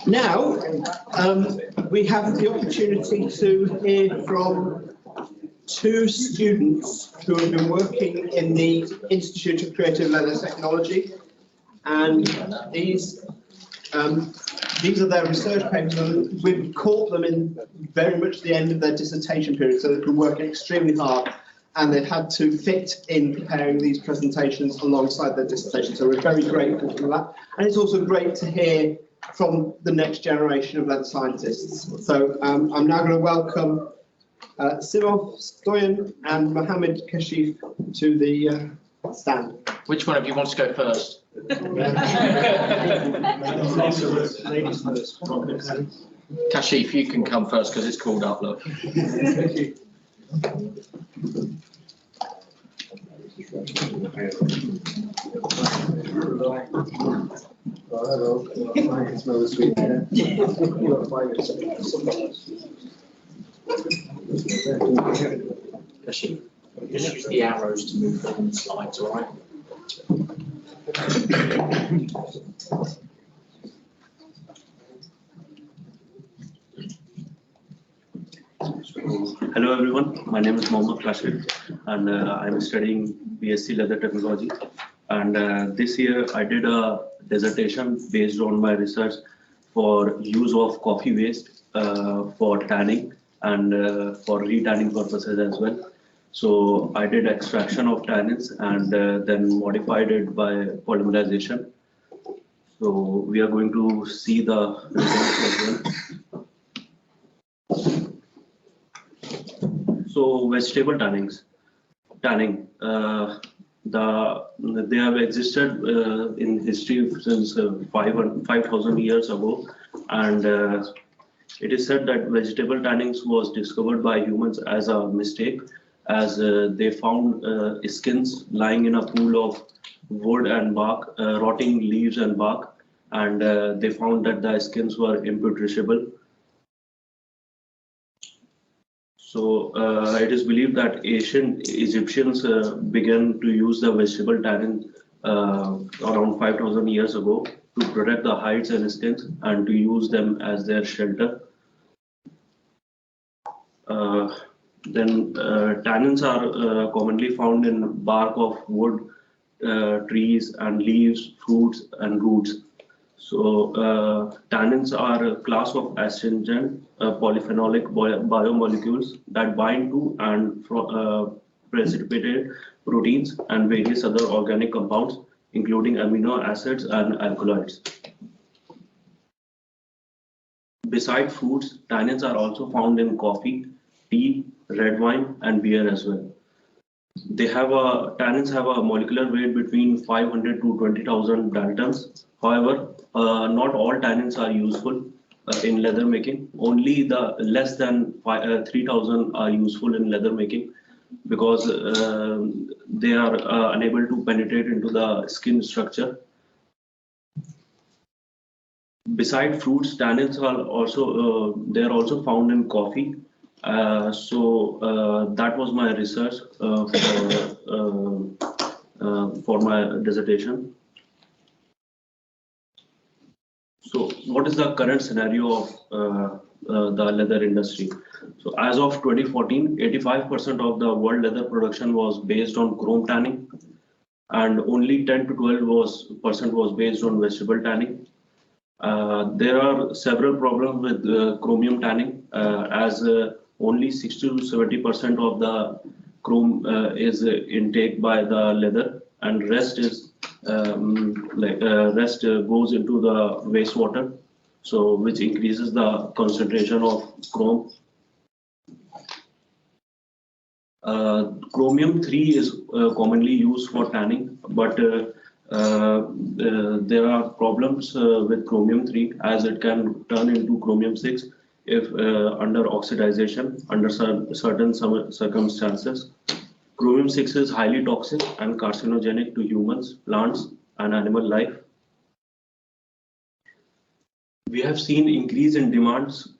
Now, we have the opportunity to hear from two students who have been working in the Institute of Creative Leather Technology, and these are their research papers, and we've caught them in very much the end of their dissertation period, so they've been working extremely hard, and they've had to fit in preparing these presentations alongside their dissertation, so we're very grateful for that. And it's also great to hear from the next generation of leather scientists. So I'm now going to welcome Simon Stoyan and Mohammed Kashif to the stand. Which one of you wants to go first? Ladies first. Kashif, you can come first because it's called up, look. Hello. I can smell the sweet. Kashif, just use the arrows to move on the slides, all right? Hello everyone, my name is Mohammed Kashif and I'm studying BSc Leather Technology, and this year I did a dissertation based on my research for use of coffee waste for tanning and for re-tanning purposes as well. So I did extraction of tannins and then modified it by polymerization. So we are going to see the results as well. So vegetable tanning, they have existed in history since 5,000 years ago, and it is said that vegetable tannings was discovered by humans as a mistake, as they found skins lying in a pool of wood and bark, rotting leaves and bark, and they found that the skins were imperishable. So it is believed that ancient Egyptians began to use the vegetable tannin around 5,000 years ago to protect the hides and skins and to use them as their shelter. Then tannins are commonly found in bark of wood, trees and leaves, fruits and roots. So tannins are a class of astringent polyphenolic biomolecules that bind to and precipitate proteins and various other organic compounds, including amino acids and alkaloids. Besides fruits, tannins are also found in coffee, tea, red wine, and beer as well. Tannins have a molecular weight between 500 to 20,000 daltons. However, not all tannins are useful in leather making. Only the less than 3,000 are useful in leather making because they are unable to penetrate into the skin structure. Beside fruits, tannins are also found in coffee. So that was my research for my dissertation. So what is the current scenario of the leather industry? So as of 2014, 85% of the world leather production was based on chrome tanning, and only 10 to 12% was based on vegetable tanning. There are several problems with chromium tanning, as only 60 to 70% of the chrome is intake by the leather, and rest is rest goes into the wastewater, so which increases the concentration of chrome. Chromium-3 is commonly used for tanning, but there are problems with chromium-3 as it can turn into chromium-6 if under oxidization under certain circumstances. Chromium-6 is highly toxic and carcinogenic to humans, plants, and animal life. We have seen increase in demands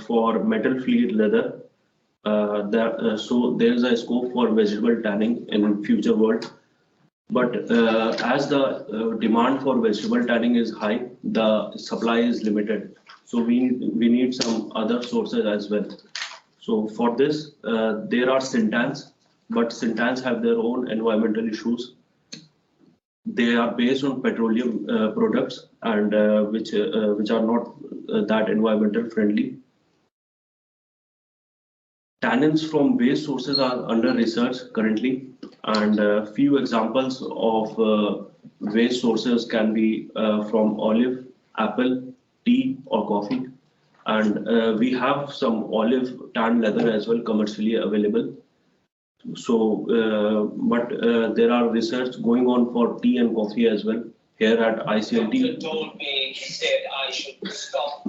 for metal fleet leather. So there is a scope for vegetable tanning in future world. But as the demand for vegetable tanning is high, the supply is limited. So we need some other sources as well. So for this, there are Sintans, but Sintans have their own environmental issues. They are based on petroleum products and which are not that environmental friendly. Tannins from waste sources are under research currently, and few examples of waste sources can be from olive, apple, tea, or coffee. And we have some olive tan leather as well commercially available. So, but there are research going on for tea and coffee as well here at ICLT. Told me, he said I should stop.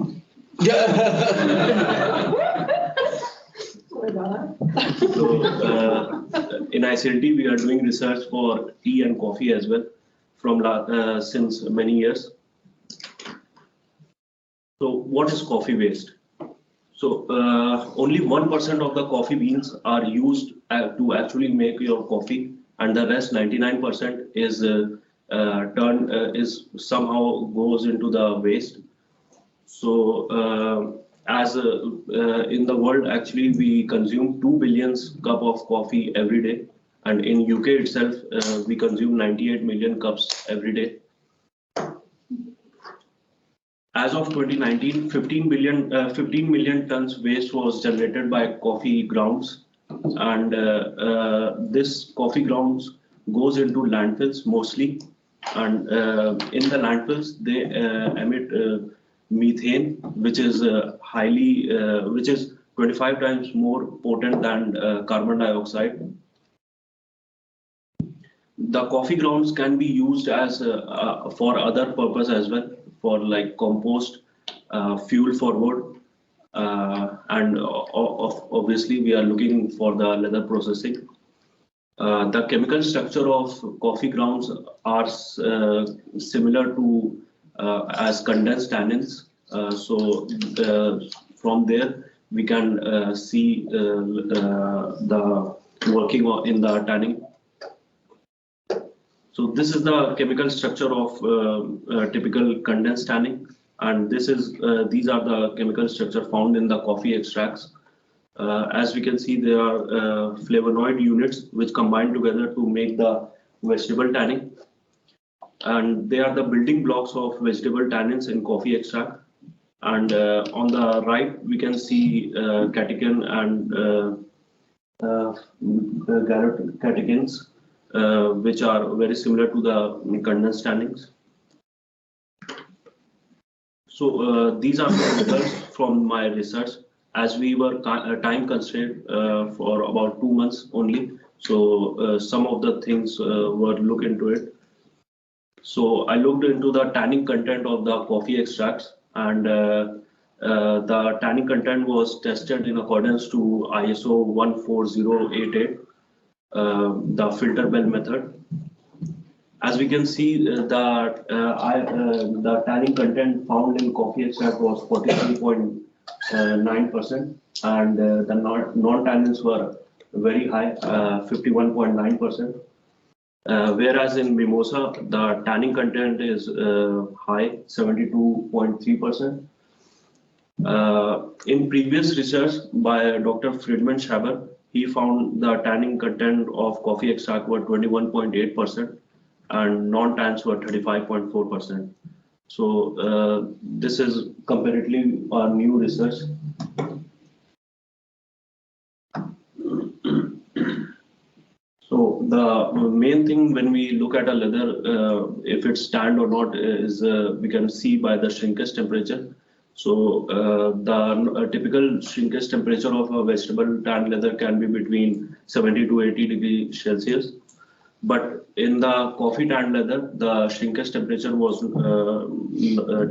So, in ICLT, we are doing research for tea and coffee as well from since many years. So, what is coffee waste? So, only 1% of the coffee beans are used to actually make your coffee, and the rest 99% is is somehow goes into the waste. So, in the world, actually, we consume 2 billion cup of coffee every day, and in UK itself, we consume 98 million cups every day. As of 2019, 15 million tons waste was generated by coffee grounds, and this coffee grounds goes into landfills mostly, and in the landfills they emit methane, which is which is 25 times more potent than carbon dioxide. The coffee grounds can be used as for other purpose as well, for like compost, fuel for wood, and obviously we are looking for the leather processing. The chemical structure of coffee grounds are similar to as condensed tannins. So from there we can see the working in the tanning. So this is the chemical structure of typical condensed tanning, and this is these are the chemical structure found in the coffee extracts. As we can see, there are flavonoid units which combine together to make the vegetable tanning, and they are the building blocks of vegetable tannins in coffee extract. And on the right, we can see catechin and catechins, which are very similar to the condensed tannins. So these are the results from my research. As we were time constrained for about 2 months only, so some of the things were looked into it. So I looked into the tanning content of the coffee extracts, and the tanning content was tested in accordance to ISO 14088, the filter bell method. As we can see, the tanning content found in coffee extract was 43.9%, and the non-tannins were very high, 51.9%. Whereas in mimosa, the tanning content is high, 72.3%. In previous research by Dr. Friedman Schaber, he found the tanning content of coffee extract were 21.8%, and non-tans were 35.4%. So this is comparatively a new research. So the main thing when we look at a leather, if it's tanned or not, is we can see by the shrinkage temperature. So the typical shrinkage temperature of a vegetable tanned leather can be between 70 to 80 degrees Celsius. But in the coffee tanned leather, the shrinkage temperature was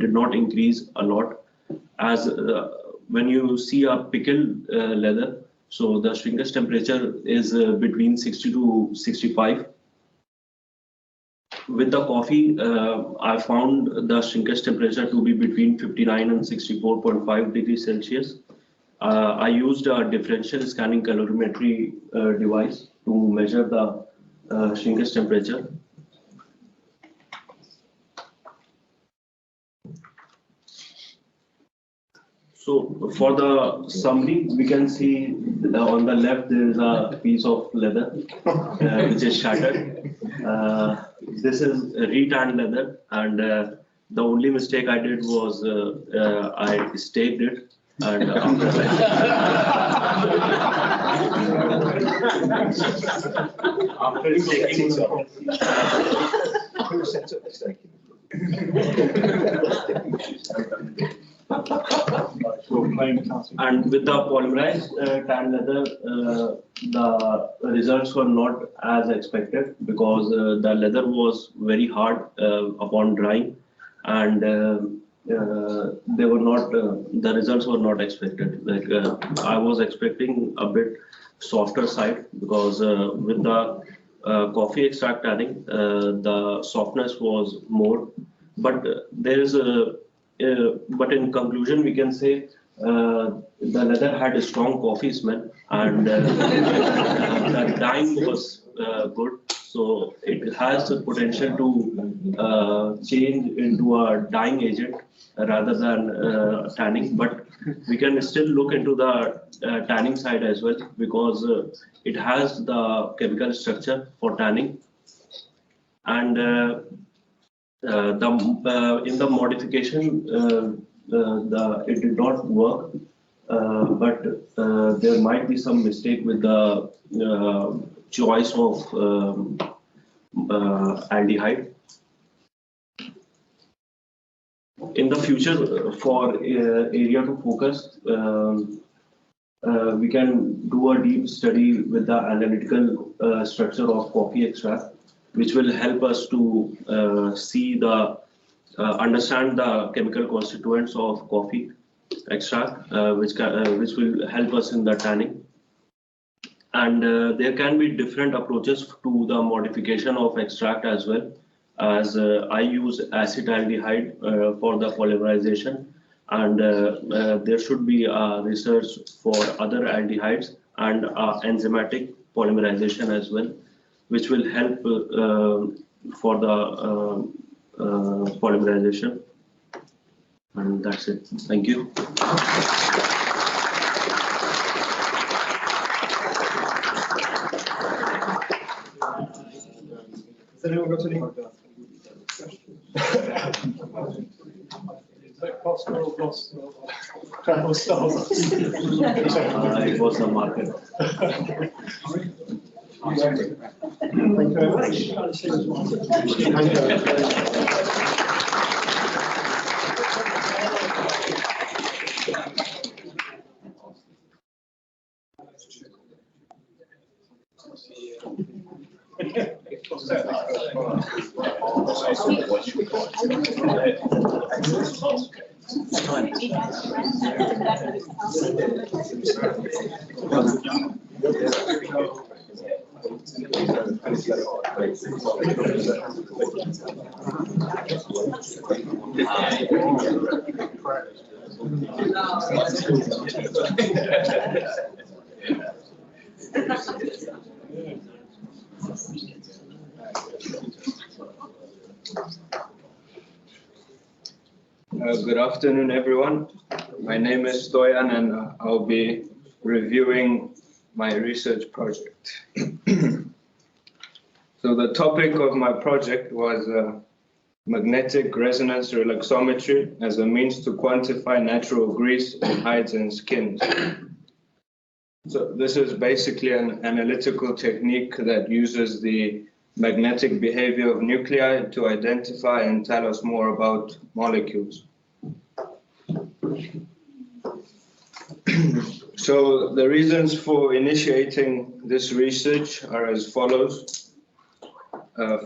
did not increase a lot. As when you see a pickled leather, so the shrinkage temperature is between 60 to 65. With the coffee, I found the shrinkage temperature to be between 59 and 64.5 degrees Celsius. I used a differential scanning calorimetry device to measure the shrinkage temperature. So for the summary, we can see on the left there is a piece of leather which is shattered. This is retanned leather, and the only mistake I did was I staked it, and after after staking, Who set up the staking? and with the polymerized tan leather, the results were not as expected because the leather was very hard upon drying, and they were not. The results were not expected. Like I was expecting a bit softer side because with the coffee extract tanning, the softness was more, but there is a. But in conclusion, we can say the leather had a strong coffee smell, and the dyeing was good. So it has the potential to change into a dyeing agent rather than tanning. But we can still look into the tanning side as well because it has the chemical structure for tanning, and in the modification, it did not work, but there might be some mistake with the choice of aldehyde. In the future, for area to focus, we can do a deep study with the analytical structure of coffee extract, which will help us to see the understand the chemical constituents of coffee extract, which will help us in the tanning. And there can be different approaches to the modification of extract as well, as I use acetaldehyde for the polymerization, and there should be research for other aldehydes and enzymatic polymerization as well, which will help for the polymerization. And that's it. Thank you. Has anyone got any? It was the market. Thank you very much. Thank you. Good afternoon, everyone. My name is Stoyan, and I'll be reviewing my research project. So the topic of my project was magnetic resonance relaxometry as a means to quantify natural grease in hides and skins. So this is basically an analytical technique that uses the magnetic behavior of nuclei to identify and tell us more about molecules. So the reasons for initiating this research are as follows.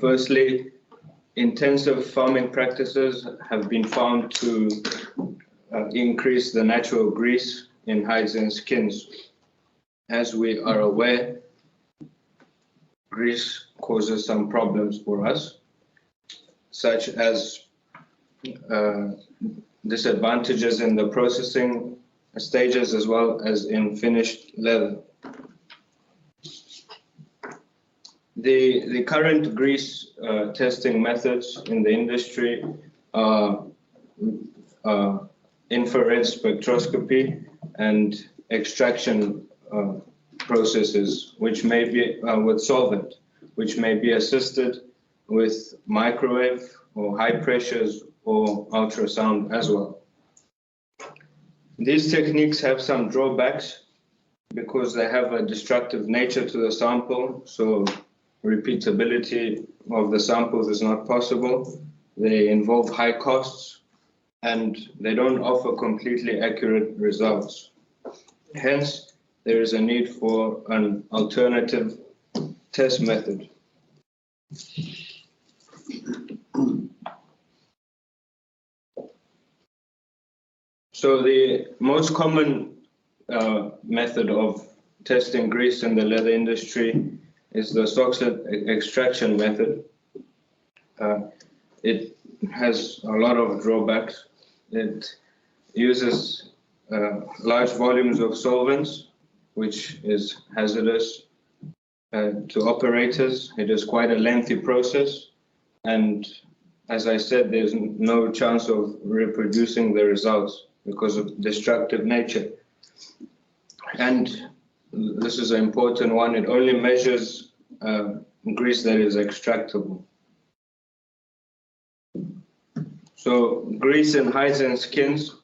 Firstly, intensive farming practices have been found to increase the natural grease in hides and skins. As we are aware, grease causes some problems for us, such as disadvantages in the processing stages as well as in finished leather. The current grease testing methods in the industry are infrared spectroscopy and extraction processes, which may be with solvent, which may be assisted with microwave or high pressures or ultrasound as well. These techniques have some drawbacks because they have a destructive nature to the sample, so repeatability of the samples is not possible. They involve high costs and they don't offer completely accurate results. Hence, there is a need for an alternative test method. So the most common method of testing grease in the leather industry is the Soxhlet extraction method. It has a lot of drawbacks. It uses large volumes of solvents, which is hazardous to operators. It is quite a lengthy process, and as I said, there's no chance of reproducing the results because of destructive nature. And this is an important one, it only measures grease that is extractable. So grease in hides and skins,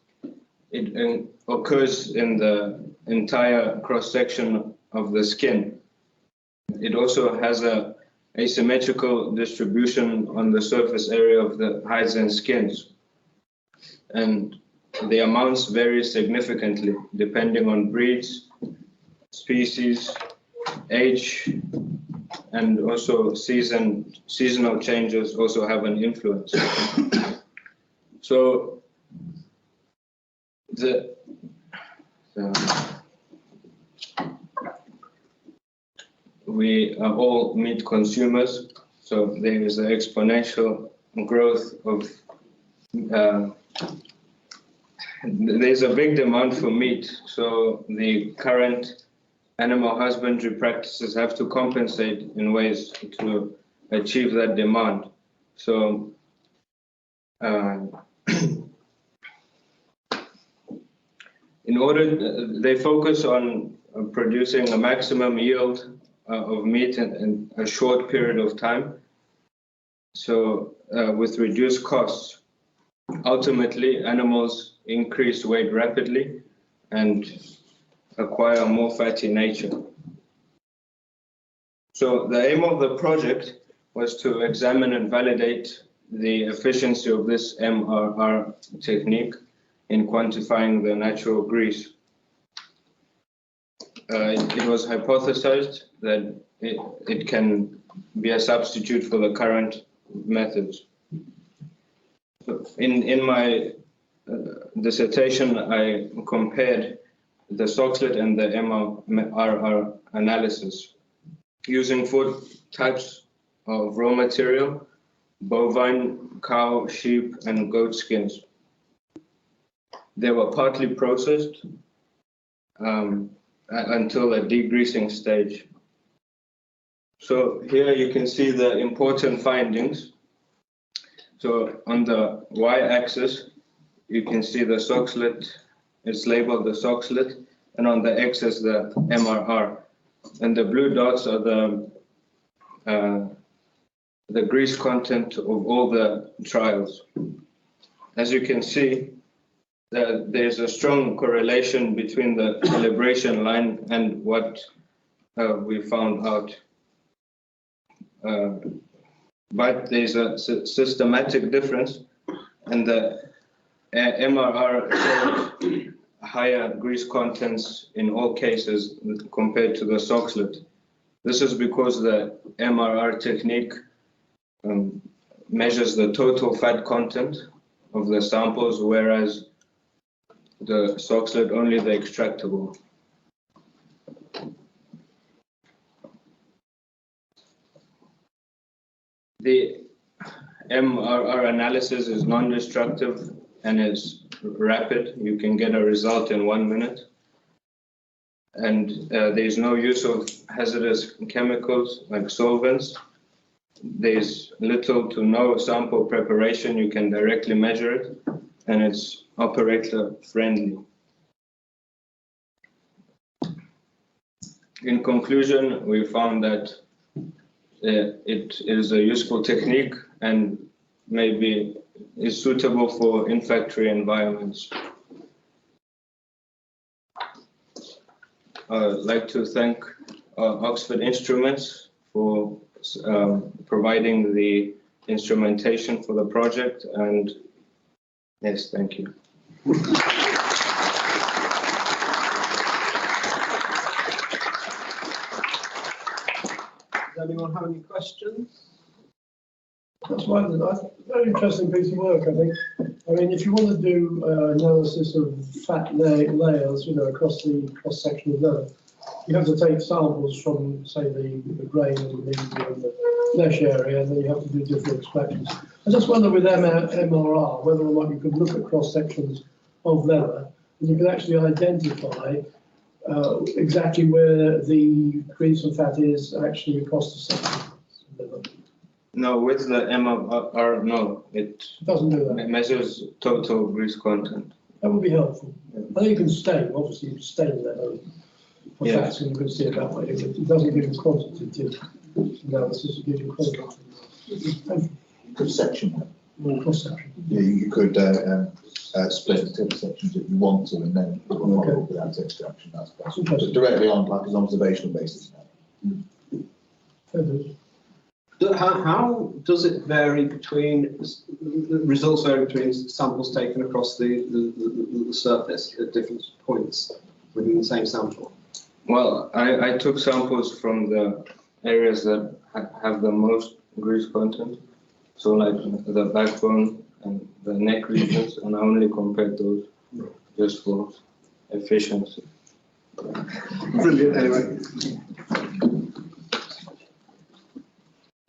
it occurs in the entire cross-section of the skin. It also has a asymmetrical distribution on the surface area of the hides and skins. And the amounts vary significantly depending on breeds, species, age, and also seasonal changes also have an influence. So we are all meat consumers, so there is an exponential growth of there's a big demand for meat, so the current animal husbandry practices have to compensate in ways to achieve that demand. So in order, they focus on producing a maximum yield of meat in a short period of time, so with reduced costs. Ultimately, animals increase weight rapidly and acquire a more fatty nature. So the aim of the project was to examine and validate the efficiency of this MRR technique in quantifying the natural grease. It was hypothesized that it can be a substitute for the current methods. So in my dissertation, I compared the Soxhlet and the MRR analysis using 4 types of raw material: bovine, cow, sheep, and goat skins. They were partly processed until a degreasing stage. So here you can see the important findings. So on the y-axis, you can see the Soxhlet, it's labeled the Soxhlet, and on the x-axis the MRR. And the blue dots are the grease content of all the trials. As you can see, there's a strong correlation between the calibration line and what we found out. But there's a systematic difference, and the MRR showed higher grease contents in all cases compared to the Soxhlet. This is because the MRR technique measures the total fat content of the samples, whereas the Soxhlet only the extractable. The MRR analysis is non-destructive and is rapid. You can get a result in 1 minute. And there's no use of hazardous chemicals like solvents. There's little to no sample preparation. You can directly measure it. And it's operator friendly. In conclusion, we found that it is a useful technique and maybe is suitable for in-factory environments. I'd like to thank Oxford Instruments for providing the instrumentation for the project, and yes, thank you. Does anyone have any questions? That's right. That's a very interesting piece of work, I think. I mean, if you want to do analysis of fat layers, across the cross section of leather, you have to take samples from, say, the grain and the medium and the flesh area, and then you have to do different extractions. I just wonder with MRR whether or not you could look at cross sections of leather and you could actually identify exactly where the grease and fat is actually across the section of leather. No, with the MRR, no, it Doesn't do that. measures total grease content. That would be helpful. I think you can stain, obviously you stain leather for Yeah. fats and you can see it that way, but it doesn't give you quantitative analysis, it gives you qualitative. Cross section. Cross section. Yeah, you could split it into sections if you want to, and then put a model without extraction. That's That's but interesting. directly on like an observational basis. Fair dues. How does it vary between, the results vary between samples taken across the surface at different points within the same sample? Well, I took samples from the areas that have the most grease content, so like the backbone and the neck regions, and I only compared those just for efficiency. Brilliant, anyway.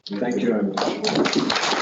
Thank you very much.